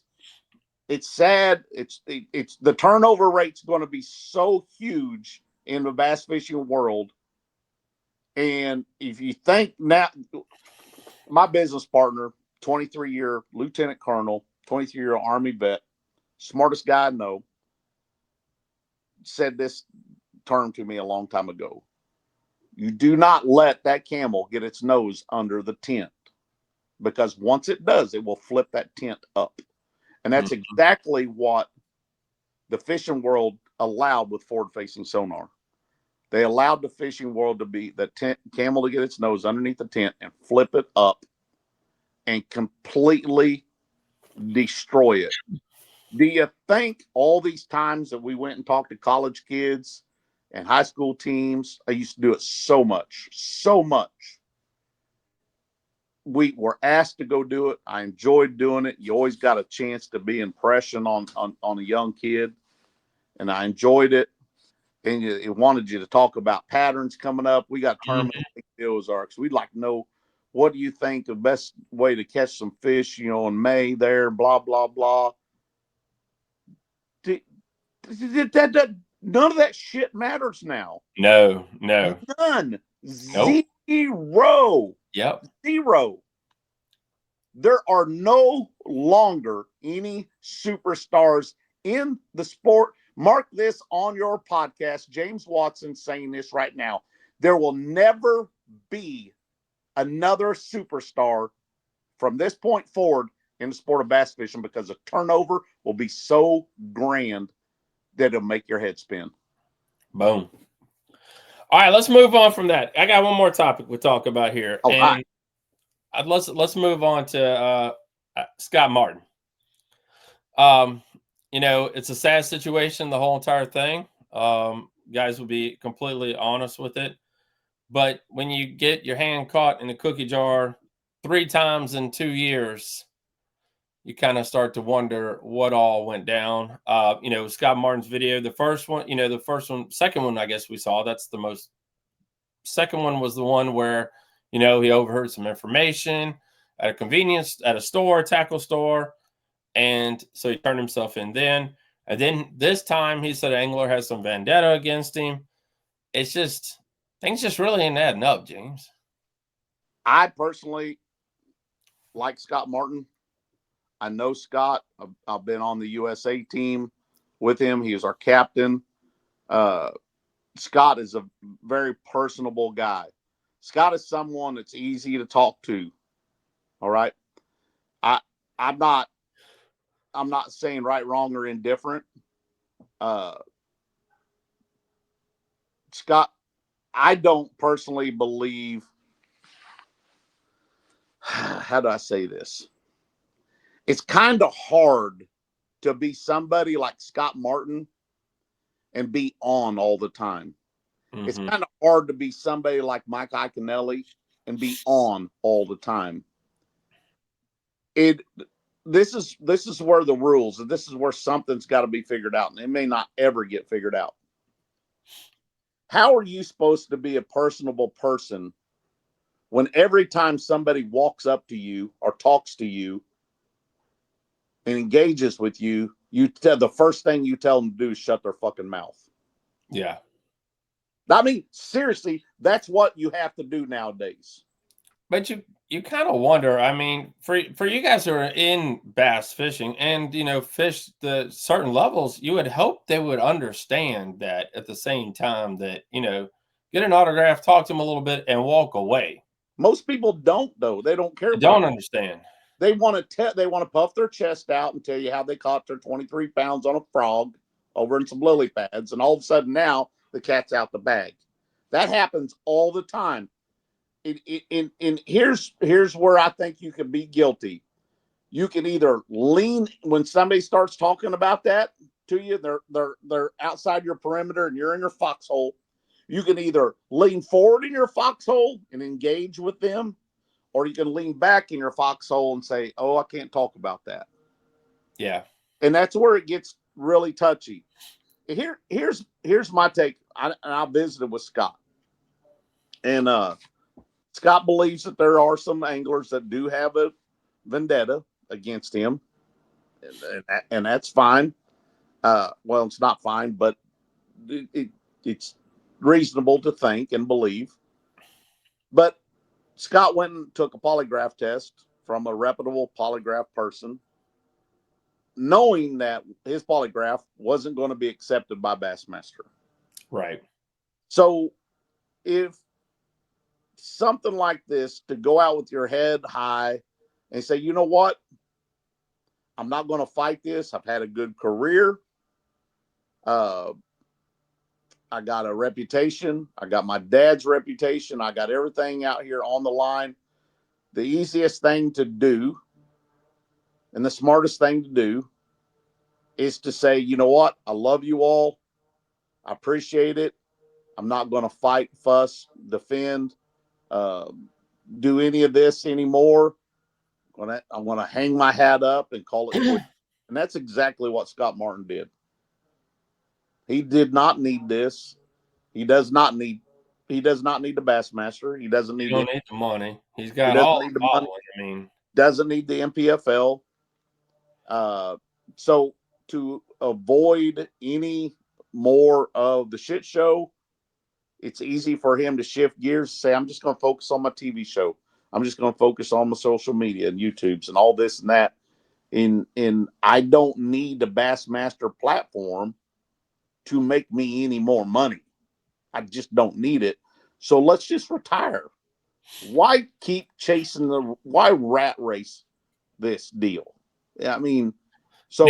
sad. It's the turnover rate's going to be so huge in the bass fishing world. And if you think now, my business partner, 23-year lieutenant colonel, 23-year Army vet, smartest guy I know, said this term to me a long time ago. You do not let that camel get its nose under the tent, because once it does, it will flip that tent up. And that's exactly what the fishing world allowed with forward-facing sonar. They allowed the fishing world to be the camel to get its nose underneath the tent and flip it up and completely destroy it. Do you think all these times that we went and talked to college kids and high school teams, I used to do it so much. We were asked to go do it. I enjoyed doing it. You always got a chance to be impression on a young kid, and I enjoyed it. And it wanted you to talk about patterns coming up. We got tournaments in Ozarks. We'd like to know, what do you think the best way to catch some fish, in May there, blah, blah, blah. None of that shit matters now. No. None. Nope. Zero. Yep. Zero. There are no longer any superstars in the sport. Mark this on your podcast. James Watson saying this right now. There will never be another superstar from this point forward in the sport of bass fishing, because the turnover will be so grand that it'll make your head spin. Boom. All right, let's move on from that. I got one more topic we'll talk about here. Oh, and let's move on to Scott Martin. It's a sad situation, the whole entire thing. Guys will be completely honest with it. But when you get your hand caught in a cookie jar 3 times in 2 years, you kind of start to wonder what all went down. Scott Martin's video, the first one, second one, I guess we saw, second one was the one where, he overheard some information at a store, tackle store. And so he turned himself in then. And then this time he said angler has some vendetta against him. It's just, things just really ain't adding up, James. I personally like Scott Martin. I know Scott. I've been on the USA team with him. He was our captain. Scott is a very personable guy. Scott is someone that's easy to talk to. All right. I'm not saying right, wrong, or indifferent. Scott, I don't personally believe, how do I say this? It's kind of hard to be somebody like Scott Martin and be on all the time. Mm-hmm. It's kind of hard to be somebody like Mike Iaconelli and be on all the time. This is where the rules, and this is where something's got to be figured out, and it may not ever get figured out. How are you supposed to be a personable person when every time somebody walks up to you or talks to you and engages with you, the first thing you tell them to do is shut their fucking mouth? Yeah. I mean, seriously, that's what you have to do nowadays. But you kind of wonder, I mean, for you guys who are in bass fishing and, fish the certain levels, you would hope they would understand that at the same time that, get an autograph, talk to them a little bit, and walk away. Most people don't, though. They don't care. They don't understand. They want to puff their chest out and tell you how they caught their 23 pounds on a frog over in some lily pads, and all of a sudden now the cat's out the bag. That happens all the time. And here's where I think you can be guilty. You can either lean when somebody starts talking about that to you, they're outside your perimeter and you're in your foxhole. You can either lean forward in your foxhole and engage with them, or you can lean back in your foxhole and say, "Oh, I can't talk about that." Yeah. And that's where it gets really touchy. Here's my take. I visited with Scott, and Scott believes that there are some anglers that do have a vendetta against him, and that's fine. Well, it's not fine, but it's reasonable to think and believe. But Scott went and took a polygraph test from a reputable polygraph person, knowing that his polygraph wasn't going to be accepted by Bassmaster. Right. So if something like this, to go out with your head high and say, you know what, I'm not going to fight this. I've had a good career. Uh, I got a reputation. I got my dad's reputation. I got everything out here on the line. The easiest thing to do and the smartest thing to do is to say, you know what? I love you all. I appreciate it. I'm not going to fight, fuss, defend, uh, do any of this anymore. I'm going to hang my hat up and call it quits. And that's exactly what Scott Martin did. He did not need this. He does not need. He does not need the Bassmaster. He doesn't You need don't the. need the money. He's He got doesn't all need the the money. following. I mean, Doesn't need the MPFL. Uh, so to avoid any more of the shit show, it's easy for him to shift gears. Say, I'm just going to focus on my TV show. I'm just going to focus on my social media and YouTubes and all this and that. And I don't need the Bassmaster platform to make me any more money. I just don't need it. So let's just retire. Why keep chasing why rat race this deal? I mean, yeah, so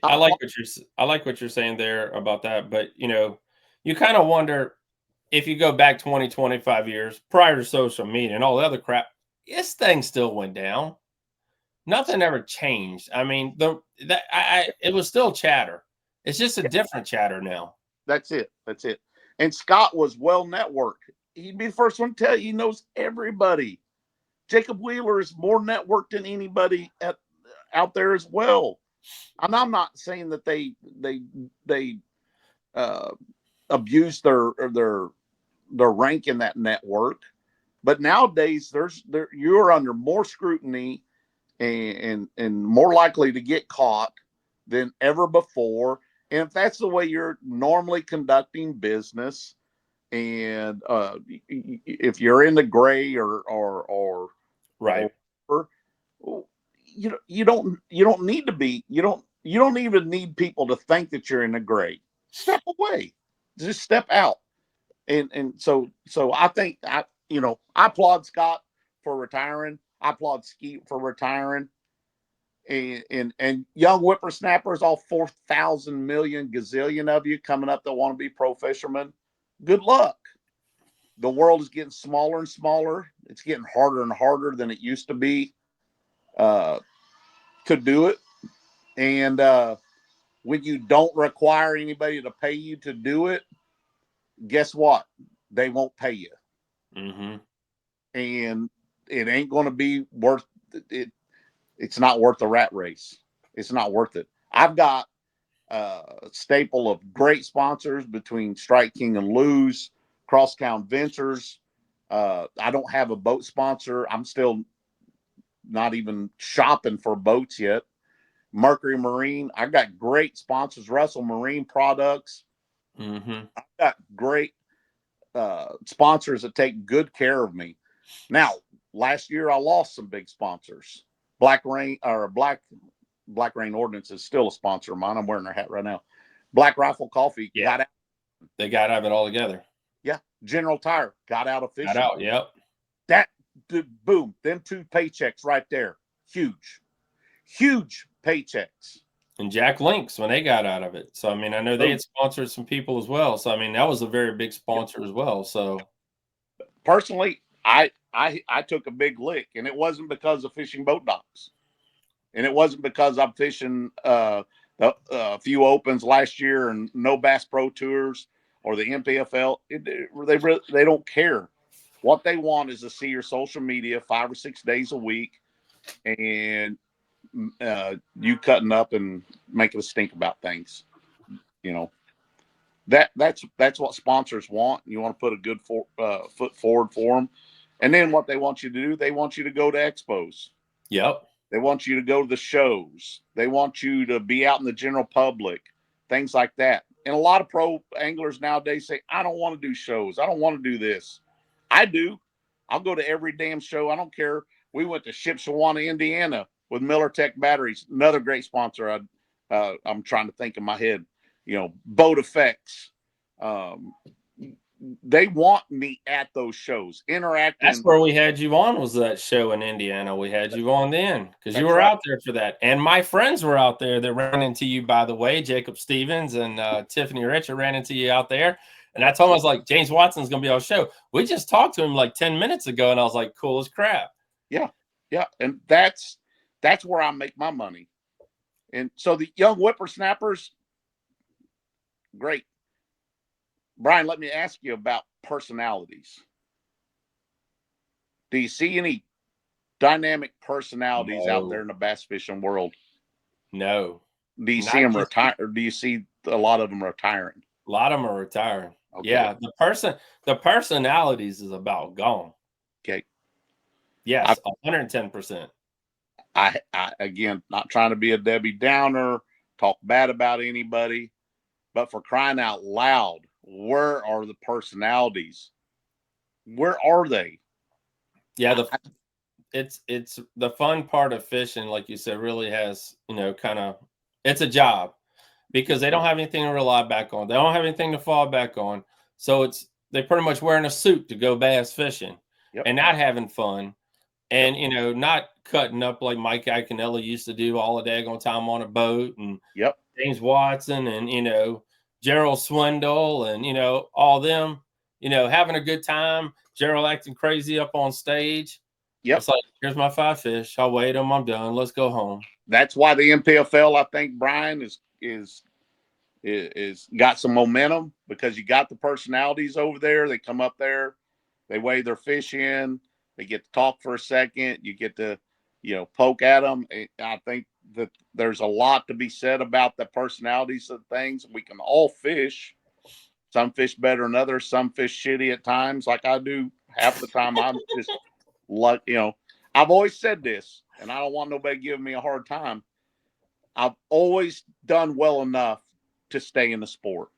I like what you're saying there about that, but you kind of wonder if you go back 20, 25 years prior to social media and all the other crap, this thing still went down. Nothing ever changed. I mean, it was still chatter. It's just a different chatter now. that's it. That's it. And Scott was well networked. He'd be the first one to tell you he knows everybody. Jacob Wheeler is more networked than anybody out there as well. And I'm not saying that they uh, abuse their rank in that network, but nowadays you're under more scrutiny and more likely to get caught than ever before. And if that's the way you're normally conducting business, and if you're in the gray Right. or you don't need to be you don't even need people to think that you're in the gray. Step away, just step out. And so I think I applaud Scott for retiring. I applaud Skeet for retiring. And young whippersnappers, all 4,000 million gazillion of you coming up that want to be pro fishermen, good luck. The world is getting smaller and smaller. It's getting harder and harder than it used to be uh, to do it. And when you don't require anybody to pay you to do it, guess what? They won't pay you. Mm-hmm. And it ain't going to be worth it. It's not worth the rat race. It's not worth it. I've got a staple of great sponsors between Strike King and Lose, Crosstown Ventures. I don't have a boat sponsor. I'm still not even shopping for boats yet. Mercury Marine. I got great sponsors. Russell Marine Products. Mm-hmm. I got great sponsors that take good care of me. Now, last year I lost some big sponsors. Black Rain Ordnance is still a sponsor of mine. I'm wearing their hat right now. Black Rifle Coffee got out. They got out of it all together. Yeah. General Tire got out of Got fishing. out. Yep. That boom, them two paychecks right there. Huge paychecks. And Jack Links when they got out of it. So I mean, I know they had sponsored some people as well. So I mean, that was a very big sponsor as well. So personally, I took a big lick, and it wasn't because of fishing boat docks, and it wasn't because I'm fishing a few opens last year and no Bass Pro Tours or the MPFL. They don't care. What they want is to see your social media 5 or 6 days a week, and you cutting up and making a stink about things. You know that's what sponsors want. You want to put a good foot forward for them, and then what they want you to do, they want you to go to expos. yep. They want you to go to the shows. They want you to be out in the general public, things like that. And a lot of pro anglers nowadays say, I don't want to do shows. I don't want to do this. I do. I'll go to every damn show. I don't care. We went to Shipshewana, Indiana with Miller Tech Batteries, another great sponsor. I'm trying to think in my head, Boat Effects. They want me at those shows, interacting. That's where we had you on, was that show in Indiana. We had you on then because you were right. out there for that. And my friends were out there that ran into you, by the way. Jacob Stevens and Tiffany Richard ran into you out there. And I told him, I was like, James Watson's going to be on the show. We just talked to him like 10 minutes ago, and I was like, cool as crap. Yeah. Yeah. And that's where I make my money. And so the young whippersnappers, great. Brian, let me ask you about personalities. Do you see any dynamic personalities out there in the bass fishing world? No. Do you see them retire, or do you see a lot of them retiring? A lot of them are retiring. Okay. Yeah, the personalities is about gone. Okay. Yes, 110%. I again, not trying to be a Debbie Downer, talk bad about anybody, but for crying out loud, where are the personalities? Where are they? Yeah, it's the fun part of fishing, like you said, really has, kind of, it's a job because they don't have anything to rely back on. They don't have anything to fall back on. So they're pretty much wearing a suit to go bass fishing and not having fun and, not cutting up like Mike Iaconelli used to do all the daggone time on a boat, and James Watson and, Gerald Swindle and, all them, having a good time. Gerald acting crazy up on stage. Yep. It's like, here's my 5 fish. I'll weigh them. I'm done. Let's go home. That's why the MPFL, I think, Brian, is got some momentum, because you got the personalities over there. They come up there, they weigh their fish in, they get to talk for a second. You get to, poke at them. I think that there's a lot to be said about the personalities of things. We can all fish. Some fish better than others. Some fish shitty at times, like I do. Half the time, I'm just like, I've always said this, and I don't want nobody giving me a hard time. I've always done well enough to stay in the sport.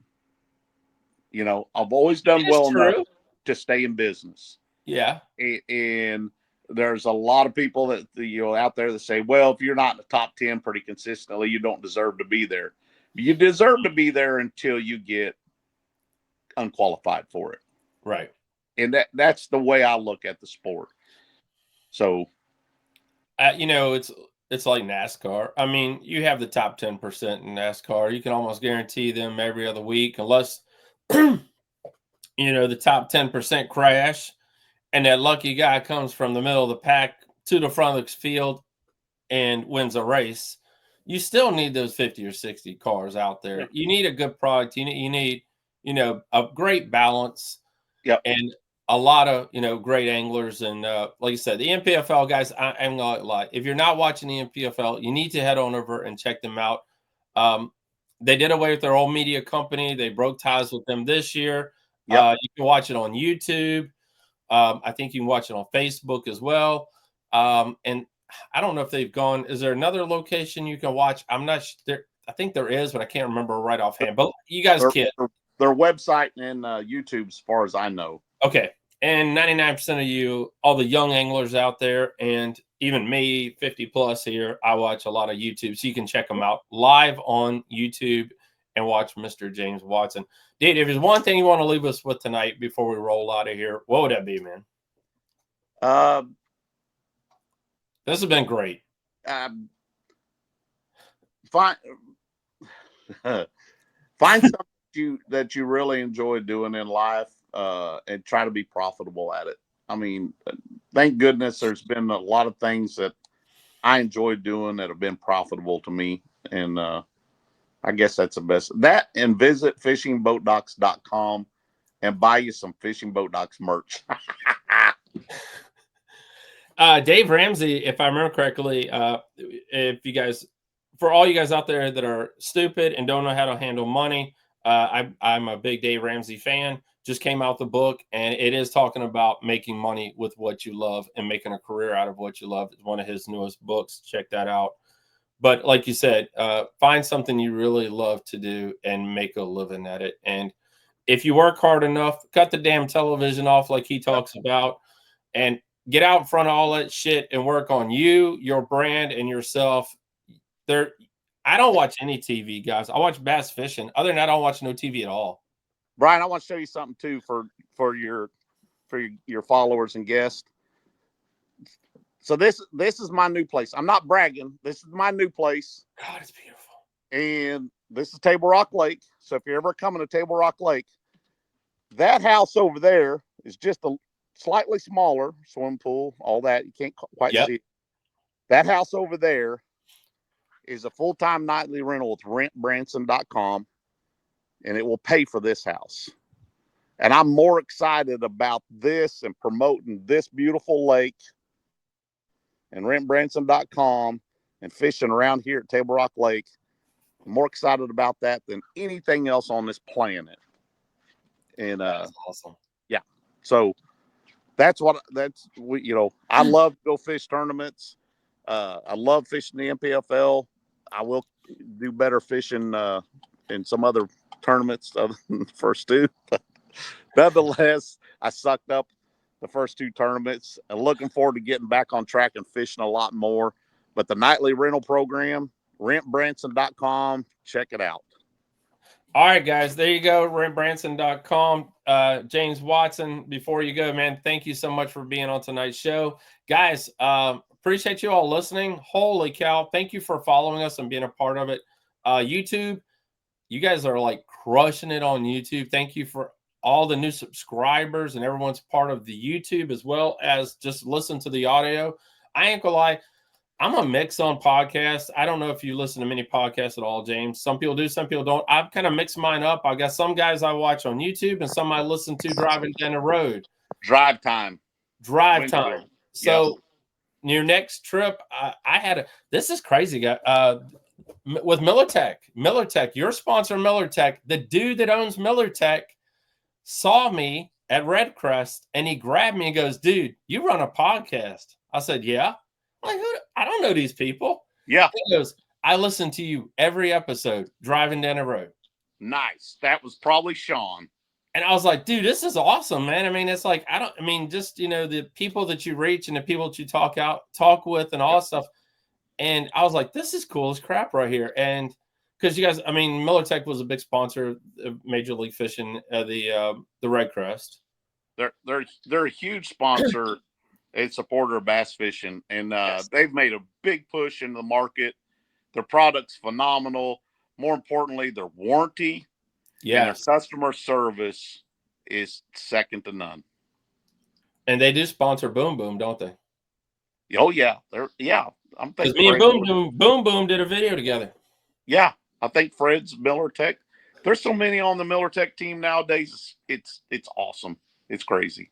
I've always done well enough to stay in business. Yeah. And there's a lot of people that, out there that say, well, if you're not in the top 10 pretty consistently, you don't deserve to be there. You deserve to be there until you get unqualified for it. Right. And that's the way I look at the sport. So, it's like NASCAR. I mean, you have the top 10% in NASCAR. You can almost guarantee them every other week, unless, the top 10% crash and that lucky guy comes from the middle of the pack to the front of the field and wins a race. You still need those 50 or 60 cars out there. Yeah. You need a good product. You need, a great balance. Yep. And a lot of, great anglers. And like you said, the MPFL guys, I'm not gonna lie. If you're not watching the MPFL, you need to head on over and check them out. They did away with their old media company. They broke ties with them this year. Yep. You can watch it on YouTube. I think you can watch it on Facebook as well. And I don't know if they've gone. Is there another location you can watch? I'm not sure. I think there is, but I can't remember right offhand. But you guys can. Their website and YouTube, as far as I know. Okay. And 99% of you, all the young anglers out there, and even me, 50 plus here, I watch a lot of YouTube. So you can check them out live on YouTube and watch Mr. James Watson. Dude, if there's one thing you want to leave us with tonight before we roll out of here, what would that be, man? This has been great. Find something that you really enjoy doing in life, and try to be profitable at it. I mean, thank goodness there's been a lot of things that I enjoy doing that have been profitable to me. And I guess that's the best. That, and visit fishingboatdocks.com and buy you some Fishing Boat Docks merch. Dave Ramsey, if I remember correctly, for all you guys out there that are stupid and don't know how to handle money, I'm a big Dave Ramsey fan. Just came out the book, and it is talking about making money with what you love and making a career out of what you love. It's one of his newest books. Check that out. But like you said, find something you really love to do and make a living at it. And if you work hard enough, cut the damn television off like he talks about. and get out in front of all that shit and work on you, your brand, and yourself. I don't watch any TV, guys. I watch bass fishing. Other than that, I don't watch no TV at all. Brian, I want to show you something too for your followers and guests. So this is my new place. I'm not bragging. This is my new place. God, it's beautiful. And this is Table Rock Lake. So if you're ever coming to Table Rock Lake, that house over there is just a slightly smaller swimming pool, all that. You can't quite see it. That house over there is a full-time nightly rental with rentbranson.com, and it will pay for this house. And I'm more excited about this and promoting this beautiful lake and rentbranson.com and fishing around here at Table Rock Lake. I'm more excited about that than anything else on this planet. And that's awesome. Yeah. So I love to go fish tournaments. I love fishing the MPFL. I will do better fishing in some other tournaments other than the first two. But nonetheless, I sucked up the first two tournaments and looking forward to getting back on track and fishing a lot more. But the nightly rental program, rentbranson.com, check it out. All right, guys, there you go, rentbranson.com. James Watson, before you go, man, thank you so much for being on tonight's show. Guys, appreciate you all listening. Holy cow, thank you for following us and being a part of it. YouTube, you guys are like crushing it on YouTube. Thank you for all the new subscribers and everyone's part of the YouTube as well as just listen to the audio. I ain't gonna lie, I'm a mix on podcasts. I don't know if you listen to many podcasts at all, James. Some people do, some people don't. I've kind of mixed mine up. I got some guys I watch on YouTube and some I listen to driving down the road. Drive time. So your next trip, this is crazy, guy. With MillerTech, your sponsor, MillerTech, the dude that owns MillerTech saw me at Red Crest and he grabbed me and goes, dude, you run a podcast. I said, yeah. I'm like, I don't know these people. Yeah. He goes, I listen to you every episode driving down the road. Nice. That was probably Sean. And I was like, dude, this is awesome, man. I mean, it's like, just, the people that you reach and the people that you talk with and all that stuff. And I was like, this is cool as crap right here. And because you guys, MillerTech was a big sponsor of Major League Fishing, the Red Crest. They're a huge sponsor and supporter of bass fishing. And they've made a big push in the market. Their product's phenomenal. More importantly, their warranty and their customer service is second to none. And they do sponsor Boom Boom, don't they? Oh, yeah. I'm thinking me and Boom Boom did a video together. Yeah. I think Fred's MillerTech. There's so many on the MillerTech team nowadays. It's awesome. It's crazy.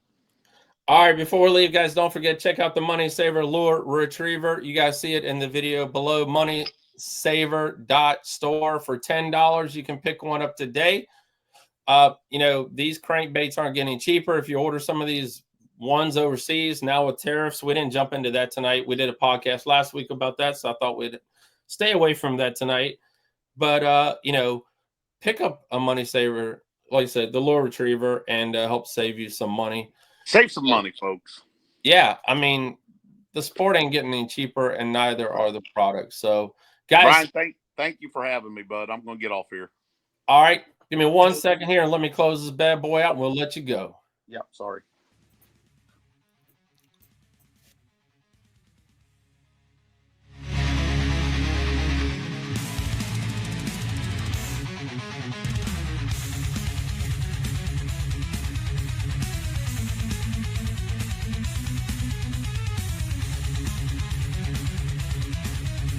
All right, before we leave, guys, don't forget, check out the Money Saver Lure Retriever. You guys see it in the video below, moneysaver.store for $10. You can pick one up today. These crankbaits aren't getting cheaper. If you order some of these ones overseas, now with tariffs, we didn't jump into that tonight. We did a podcast last week about that, so I thought we'd stay away from that tonight. But, pick up a Money Saver, like I said, the Lure Retriever, and help save you some money. Save some money, folks. Yeah, the sport ain't getting any cheaper, and neither are the products. So, guys, Brian, thank you for having me, bud. I'm going to get off here. All right, give me 1 second here, and let me close this bad boy out, and we'll let you go. Yep, sorry.